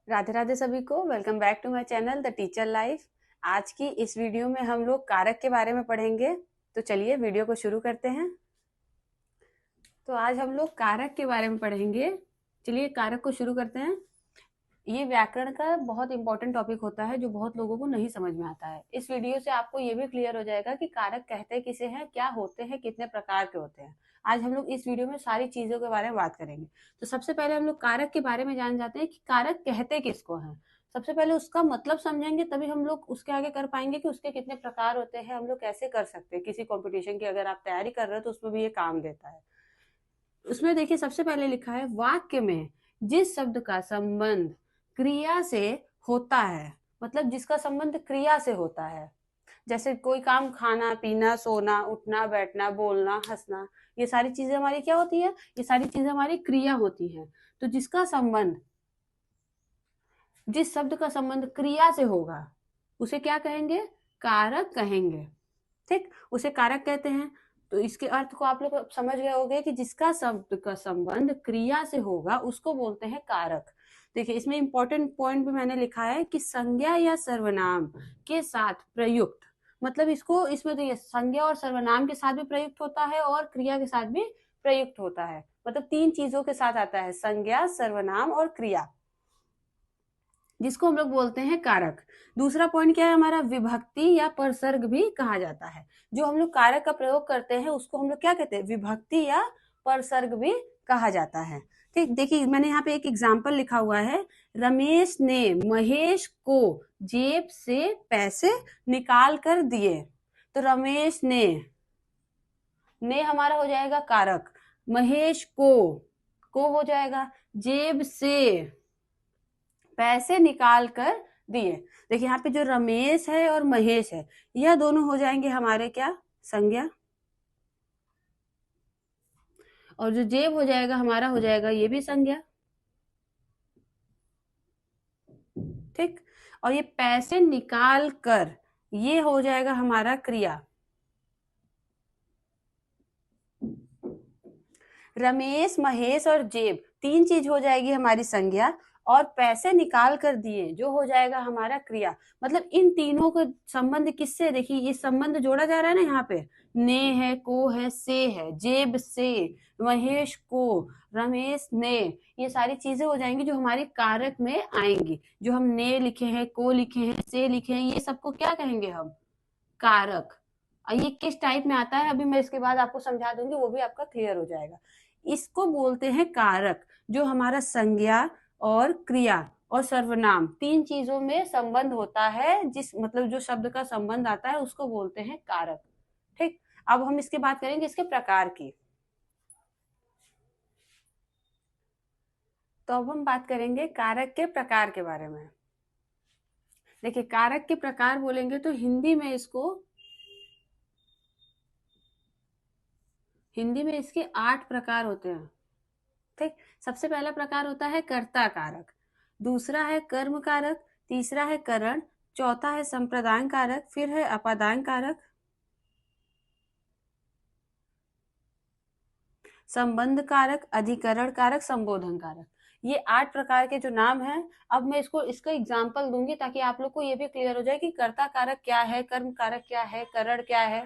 राधे राधे सभी को। Welcome back to my channel the teacher life. आज की इस वीडियो में हम लोग कारक के बारे में पढ़ेंगे। तो चलिए वीडियो को शुरू करते हैं। तो आज हम लोग कारक के बारे में पढ़ेंगे। चलिए कारक को शुरू करते हैं। ये व्याकरण का बहुत इंपॉर्टेंट टॉपिक होता है जो बहुत लोगों को नहीं समझ में आता है। इस वीडियो से आपको ये भी क्लियर हो जाएगा कि कारक कहते किसे हैं, क्या होते हैं, कितने प्रकार के होते हैं। आज हम लोग इस वीडियो में सारी चीजों के बारे में बात करेंगे। तो सबसे पहले हम लोग कारक के बारे में जान जाते हैं कि कारक कहते किसको हैं। सबसे पहले उसका मतलब समझेंगे, तभी हम लोग उसके आगे कर पाएंगे कि उसके कितने प्रकार होते हैं, हम लोग कैसे कर सकते हैं। किसी कंपटीशन की अगर आप तैयारी कर रहे हो तो उसमें भी ये काम देता है। उसमें देखिए सबसे पहले लिखा है वाक्य में जिस शब्द का संबंध क्रिया से होता है, मतलब जिसका संबंध क्रिया से होता है। जैसे कोई काम, खाना पीना, सोना उठना बैठना बोलना हंसना, ये सारी चीजें हमारी क्या होती है, ये सारी चीजें हमारी क्रिया होती है। तो जिसका संबंध, जिस शब्द का संबंध क्रिया से होगा उसे क्या कहेंगे, कारक कहेंगे। ठीक, उसे कारक कहते हैं। तो इसके अर्थ को आप लोग समझ गए होंगे कि जिसका शब्द का संबंध क्रिया से होगा उसको बोलते हैं कारक। देखिए इसमें इंपॉर्टेंट पॉइंट भी मैंने लिखा है कि संज्ञा या सर्वनाम के साथ प्रयुक्त, मतलब इसको, इसमें तो ये संज्ञा और सर्वनाम के साथ भी प्रयुक्त होता है और क्रिया के साथ भी प्रयुक्त होता है। मतलब तीन चीजों के साथ आता है, संज्ञा, सर्वनाम और क्रिया, जिसको हम लोग बोलते हैं कारक। दूसरा पॉइंट क्या है हमारा, विभक्ति या परसर्ग भी कहा जाता है। जो हम लोग कारक का प्रयोग करते हैं उसको हम लोग क्या कहते हैं, विभक्ति या परसर्ग भी कहा जाता है। ठीक, देखिए मैंने यहाँ पे एक एग्जाम्पल लिखा हुआ है, रमेश ने महेश को जेब से पैसे निकाल कर दिए। तो रमेश ने हमारा हो जाएगा कारक, महेश को हो जाएगा, जेब से पैसे निकाल कर दिए। देखिए यहाँ पे जो रमेश है और महेश है, यह दोनों हो जाएंगे हमारे क्या, संज्ञा। और जो जेब हो जाएगा हमारा, हो जाएगा ये भी संज्ञा। ठीक, और ये पैसे निकाल कर, ये हो जाएगा हमारा क्रिया। रमेश, महेश और जेब, तीन चीज हो जाएगी हमारी संज्ञा, और पैसे निकाल कर दिए जो हो जाएगा हमारा क्रिया। मतलब इन तीनों का संबंध किससे, देखिए ये संबंध जोड़ा जा रहा है ना, यहाँ पे ने है, को है, से है, जेब से, महेश को, रमेश ने, ये सारी चीजें हो जाएंगी जो हमारी कारक में आएंगी। जो हम ने लिखे हैं, को लिखे हैं, से लिखे हैं, ये सबको क्या कहेंगे हम, कारक। और ये किस टाइप में आता है अभी मैं इसके बाद आपको समझा दूंगी, वो भी आपका क्लियर हो जाएगा। इसको बोलते हैं कारक, जो हमारा संज्ञा और क्रिया और सर्वनाम तीन चीजों में संबंध होता है, जिस मतलब जो शब्द का संबंध आता है उसको बोलते हैं कारक। ठीक, अब हम इसकी बात करेंगे इसके प्रकार की। तो अब हम बात करेंगे कारक के प्रकार के बारे में। देखिए कारक के प्रकार बोलेंगे तो हिंदी में इसके 8 प्रकार होते हैं। ठीक, सबसे पहला प्रकार होता है कर्ता कारक, दूसरा है कर्म कारक, तीसरा है करण, चौथा है संप्रदान कारक, फिर है अपादान कारक, संबंध कारक, अधिकरण कारक, संबोधन कारक। ये 8 प्रकार के जो नाम हैं। अब मैं इसको, इसका एग्जाम्पल दूंगी ताकि आप लोग को ये भी क्लियर हो जाए कि कर्ता कारक क्या है, कर्म कारक क्या है, करण क्या है।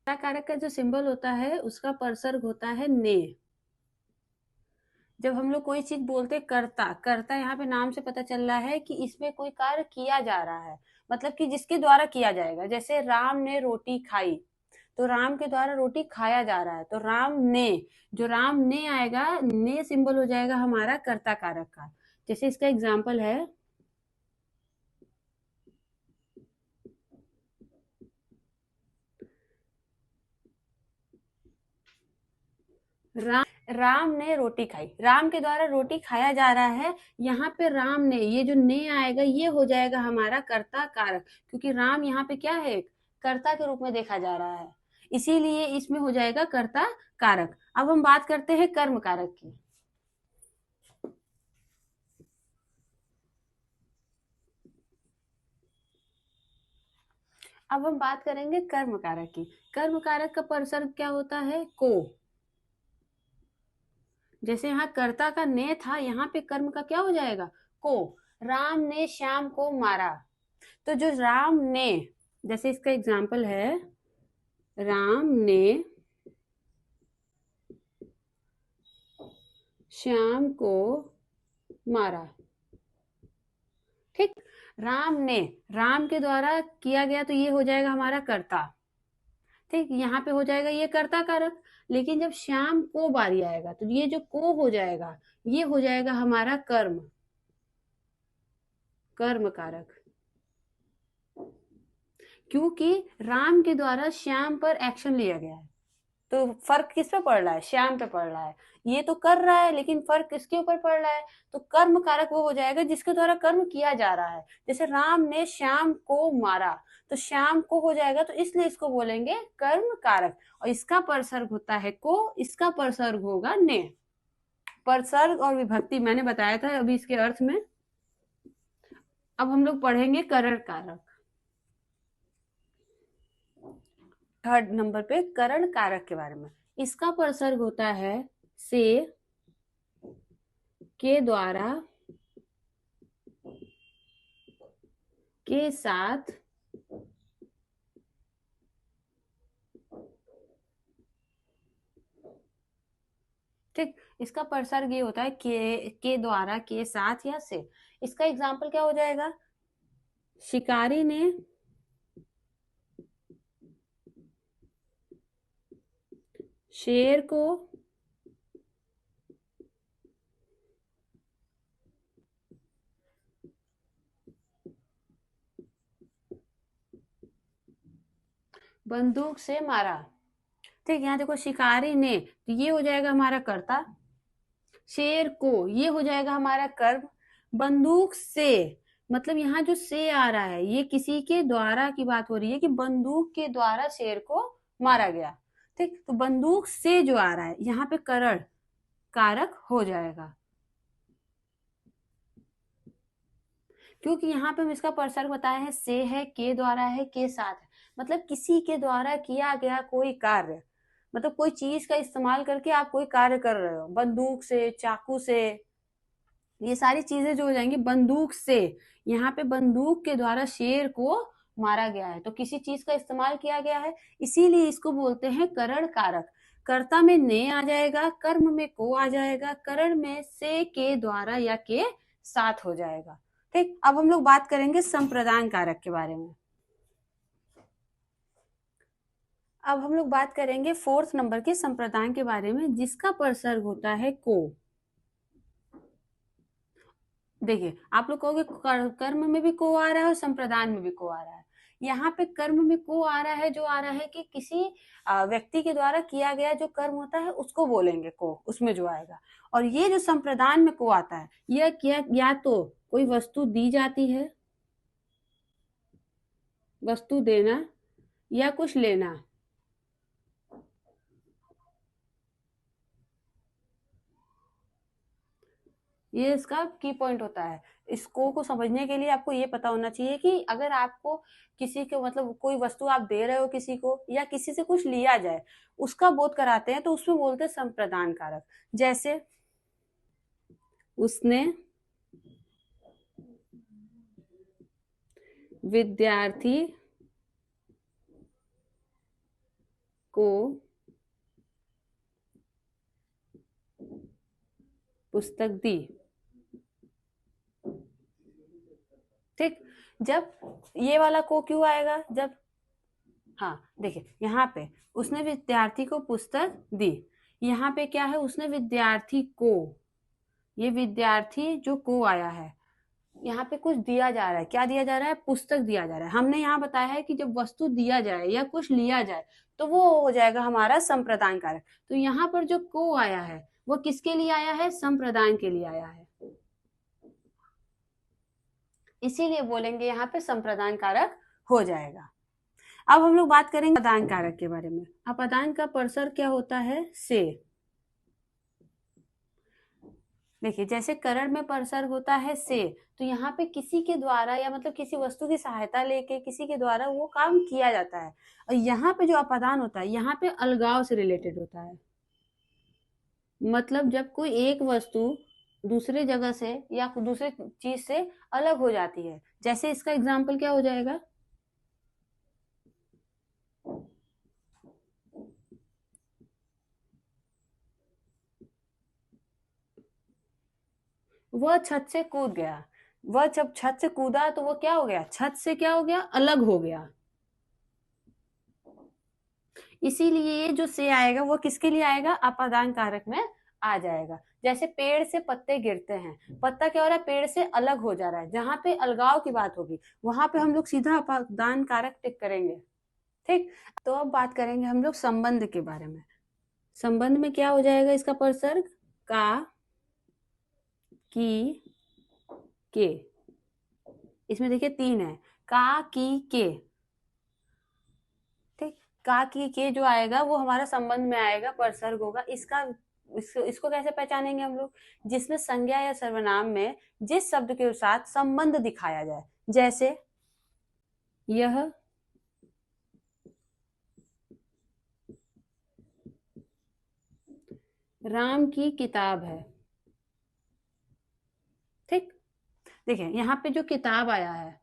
कर्ता कारक का जो सिंबल होता है उसका परसर्ग होता है ने। जब हम लोग कोई चीज बोलते करता, करता यहाँ पे नाम से पता चल रहा है कि इसमें कोई कार्य किया जा रहा है, मतलब कि जिसके द्वारा किया जाएगा। जैसे राम ने रोटी खाई, तो राम के द्वारा रोटी खाया जा रहा है, तो राम ने, जो राम ने आएगा, ने सिंबल हो जाएगा हमारा कर्ता कारक का। जैसे इसका एग्जाम्पल है, राम ने रोटी खाई, राम के द्वारा रोटी खाया जा रहा है। यहाँ पे राम ने, ये जो ने आएगा ये हो जाएगा हमारा कर्ता कारक, क्योंकि राम यहाँ पे क्या है, कर्ता के रूप में देखा जा रहा है, इसीलिए इसमें हो जाएगा कर्ता कारक। अब हम बात करते हैं कर्म कारक की। अब हम बात करेंगे कर्म कारक की। कर्म कारक का परसर्ग क्या होता है, को। जैसे यहाँ कर्ता का ने था, यहाँ पे कर्म का क्या हो जाएगा, को। राम ने श्याम को मारा, तो जो राम ने, जैसे इसका एग्जाम्पल है, राम ने श्याम को मारा। ठीक, राम ने, राम के द्वारा किया गया, तो ये हो जाएगा हमारा कर्ता। ठीक, यहाँ पे हो जाएगा ये कर्ता कारक। लेकिन जब श्याम को बारी आएगा, तो ये जो को हो जाएगा, ये हो जाएगा हमारा कर्म, कर्म कारक। क्योंकि राम के द्वारा श्याम पर एक्शन लिया गया है, तो फर्क किस पे पड़ रहा है, श्याम पे पड़ रहा है। ये तो कर रहा है, लेकिन फर्क किसके ऊपर पड़ रहा है, तो कर्म कारक वो हो जाएगा जिसके द्वारा कर्म किया जा रहा है। जैसे राम ने श्याम को मारा, तो श्याम को हो जाएगा, तो इसलिए इसको बोलेंगे कर्म कारक। और इसका परसर्ग होता है को, इसका परसर्ग होगा ने। परसर्ग और विभक्ति मैंने बताया था अभी इसके अर्थ में। अब हम लोग पढ़ेंगे करण कारक। थर्ड नंबर पे करण कारक के बारे में। इसका परसर्ग होता है से, के द्वारा, के साथ, ठीक। इसका परसर्ग ये होता है के द्वारा, के साथ या से। इसका एग्जाम्पल क्या हो जाएगा, शिकारी ने शेर को बंदूक से मारा। ठीक, यहाँ देखो शिकारी ने, तो ये हो जाएगा हमारा कर्ता। शेर को, ये हो जाएगा हमारा कर्म। बंदूक से, मतलब यहाँ जो से आ रहा है, ये किसी के द्वारा की बात हो रही है कि बंदूक के द्वारा शेर को मारा गया। ठीक, तो बंदूक से जो आ रहा है, यहाँ पे करण कारक हो जाएगा, क्योंकि यहाँ पे हम इसका परसर्ग बताए हैं, से है, के द्वारा है, के साथ है। मतलब किसी के द्वारा किया गया कोई कार्य, मतलब कोई चीज का इस्तेमाल करके आप कोई कार्य कर रहे हो, बंदूक से, चाकू से, ये सारी चीजें जो हो जाएंगी बंदूक से। यहाँ पे बंदूक के द्वारा शेर को मारा गया है, तो किसी चीज का इस्तेमाल किया गया है, इसीलिए इसको बोलते हैं करण कारक। कर्ता में ने आ जाएगा, कर्म में को आ जाएगा, करण में से, के द्वारा या के साथ हो जाएगा। ठीक, अब हम लोग बात करेंगे संप्रदान कारक के बारे में। अब हम लोग बात करेंगे फोर्थ नंबर के संप्रदान के बारे में, जिसका परसर्ग होता है को। देखिए, आप लोग कहोगे कर्म में भी को आ रहा है और संप्रदान में भी को आ रहा है। यहाँ पे कर्म में को आ रहा है, जो आ रहा है कि किसी व्यक्ति के द्वारा किया गया जो कर्म होता है उसको बोलेंगे को, उसमें जो आएगा। और ये जो संप्रदान में को आता है, यह क्या, या तो कोई वस्तु दी जाती है, वस्तु देना, या कुछ लेना। ये इसका की पॉइंट होता है। इसको को समझने के लिए आपको ये पता होना चाहिए कि अगर आपको किसी के, मतलब कोई वस्तु आप दे रहे हो किसी को, या किसी से कुछ लिया जाए, उसका बोध कराते हैं, तो उसमें बोलते हैं संप्रदान कारक। जैसे उसने विद्यार्थी को पुस्तक दी। ठीक, जब ये वाला को क्यों आएगा, जब, हाँ देखिए यहाँ पे उसने विद्यार्थी को पुस्तक दी, यहाँ पे क्या है, उसने विद्यार्थी को, ये विद्यार्थी जो को आया है, यहाँ पे कुछ दिया जा रहा है। क्या दिया जा रहा है, पुस्तक दिया जा रहा है। हमने यहाँ बताया है कि जब वस्तु दिया जाए या कुछ लिया जाए, तो वो हो जाएगा हमारा संप्रदान कारक। तो यहाँ पर जो को आया है, वो किसके लिए आया है, संप्रदान के लिए आया है, इसीलिए बोलेंगे यहाँ पे संप्रदान कारक हो जाएगा। अब हम लोग बात करेंगे अपदान कारक के बारे में। अपदान का परसर्ग क्या होता है, से। देखिए, जैसे करण में परसर्ग होता है से, तो यहाँ पे किसी के द्वारा, या मतलब किसी वस्तु की सहायता लेके किसी के द्वारा वो काम किया जाता है। और यहाँ पे जो अपदान होता है, यहाँ पे अलगाव से रिलेटेड होता है, मतलब जब कोई एक वस्तु दूसरे जगह से या दूसरे चीज से अलग हो जाती है। जैसे इसका एग्जाम्पल क्या हो जाएगा? वह छत से कूद गया। वह जब छत से कूदा तो वो क्या हो गया? छत से क्या हो गया? अलग हो गया। इसीलिए ये जो से आएगा वो किसके लिए आएगा? अपादान कारक में आ जाएगा। जैसे पेड़ से पत्ते गिरते हैं, पत्ता क्या हो रहा है? पेड़ से अलग हो जा रहा है। जहां पे अलगाव की बात होगी वहां पे हम लोग सीधा अपादान कारक टिक करेंगे। ठीक। तो अब बात करेंगे हम लोग संबंध के बारे में। संबंध में क्या हो जाएगा इसका परसर्ग? का, की, के। इसमें देखिए तीन है, का, की, के। ठीक। का, की, के जो आएगा वो हमारा संबंध में आएगा, परसर्ग होगा। इसको कैसे पहचानेंगे हम लोग? जिसमें संज्ञा या सर्वनाम में जिस शब्द के साथ संबंध दिखाया जाए। जैसे यह राम की किताब है। ठीक। देखिए यहाँ पे जो किताब आया है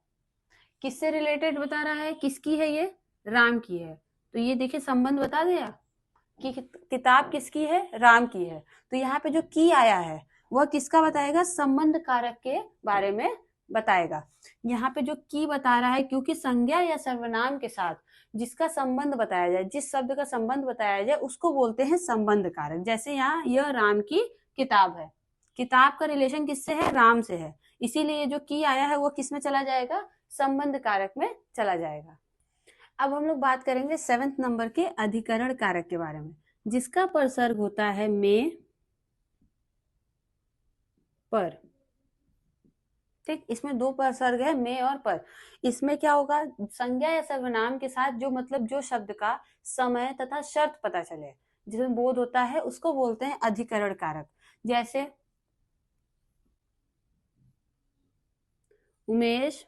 किससे रिलेटेड बता रहा है? किसकी है ये? राम की है। तो ये देखिए संबंध बता दिया कि किताब किसकी है? राम की है। तो यहाँ पे जो की आया है वह किसका बताएगा? संबंध कारक के बारे में बताएगा। यहाँ पे जो की बता रहा है क्योंकि संज्ञा या सर्वनाम के साथ जिसका संबंध बताया जाए, जिस शब्द का संबंध बताया जाए उसको बोलते हैं संबंध कारक। जैसे यहाँ यह राम की किताब है, किताब का रिलेशन किससे है? राम से है। इसीलिए जो की आया है वो किस में चला जाएगा? संबंध कारक में चला जाएगा। अब हम लोग बात करेंगे 7th नंबर के अधिकरण कारक के बारे में, जिसका परसर्ग होता है में, पर। ठीक। इसमें दो परसर्ग है, में और पर। इसमें क्या होगा? संज्ञा या सर्वनाम के साथ जो मतलब जो शब्द का समय तथा शर्त पता चले, जिसमें बोध होता है, उसको बोलते हैं अधिकरण कारक। जैसे उमेश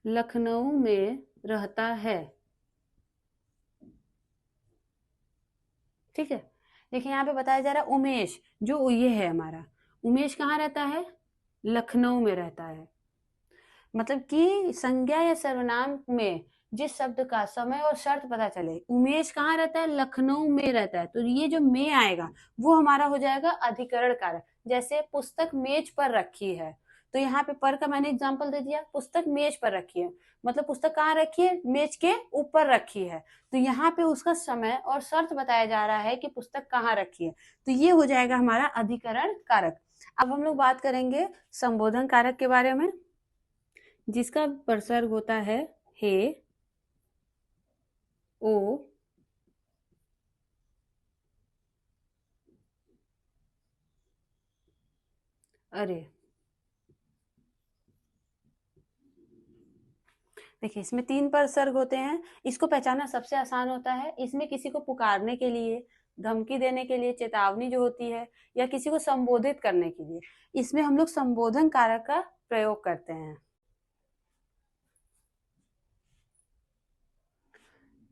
लखनऊ में रहता है। ठीक है। देखिए यहाँ पे बताया जा रहा है उमेश, जो ये है हमारा उमेश कहाँ रहता है? लखनऊ में रहता है। मतलब कि संज्ञा या सर्वनाम में जिस शब्द का समय और शर्त पता चले, उमेश कहाँ रहता है? लखनऊ में रहता है। तो ये जो में आएगा वो हमारा हो जाएगा अधिकरण कारक। जैसे पुस्तक मेज पर रखी है, तो यहाँ पे पर का मैंने एग्जाम्पल दे दिया। पुस्तक मेज पर रखी है मतलब पुस्तक कहाँ रखी है? मेज के ऊपर रखी है। तो यहाँ पे उसका समय और शर्त बताया जा रहा है कि पुस्तक कहाँ रखी है। तो ये हो जाएगा हमारा अधिकरण कारक। अब हम लोग बात करेंगे संबोधन कारक के बारे में, जिसका परसर्ग होता है हे, ओ, अरे। देखिए इसमें 3 परसर्ग होते हैं। इसको पहचानना सबसे आसान होता है। इसमें किसी को पुकारने के लिए, धमकी देने के लिए, चेतावनी जो होती है, या किसी को संबोधित करने के लिए, इसमें हम लोग संबोधन कारक का प्रयोग करते हैं।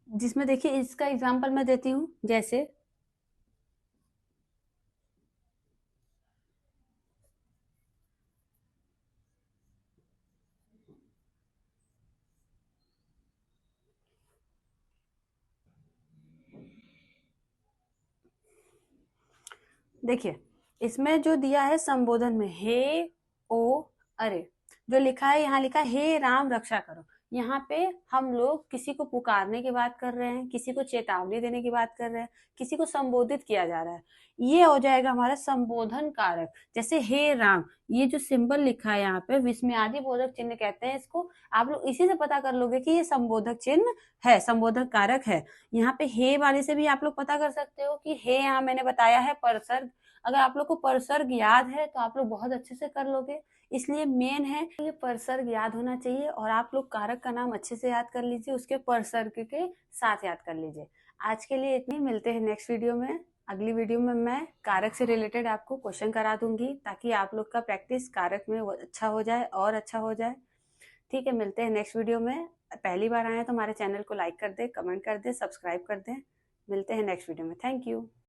जिसमें देखिए इसका एग्जाम्पल मैं देती हूँ। जैसे देखिए इसमें जो दिया है संबोधन में हे, ओ, अरे, जो लिखा है यहाँ लिखा है हे राम रक्षा करो। यहाँ पे हम लोग किसी को पुकारने की बात कर रहे हैं, किसी को चेतावनी देने की बात कर रहे हैं, किसी को संबोधित किया जा रहा है। ये हो जाएगा हमारा संबोधन कारक। जैसे हे राम, ये जो सिंबल लिखा है यहाँ पे विस्मयादि बोधक चिन्ह कहते हैं इसको। आप लोग इसी से पता कर लोगे कि ये संबोधक चिन्ह है, संबोधक कारक है। यहाँ पे हे वाले से भी आप लोग पता कर सकते हो कि हे यहाँ मैंने बताया है परसर्ग। अगर आप लोग को परसर्ग याद है तो आप लोग बहुत अच्छे से कर लोगे। इसलिए मेन है ये परसर्ग याद होना चाहिए, और आप लोग कारक का नाम अच्छे से याद कर लीजिए, उसके परसर्ग के साथ याद कर लीजिए। आज के लिए इतनी, मिलते हैं नेक्स्ट वीडियो में। अगली वीडियो में मैं कारक से रिलेटेड आपको क्वेश्चन करा दूंगी, ताकि आप लोग का प्रैक्टिस कारक में अच्छा हो जाए और अच्छा हो जाए। ठीक है, मिलते हैं नेक्स्ट वीडियो में। पहली बार आए तो हमारे चैनल को लाइक कर दे, कमेंट कर दे, सब्सक्राइब कर दें। मिलते हैं नेक्स्ट वीडियो में। Thank you.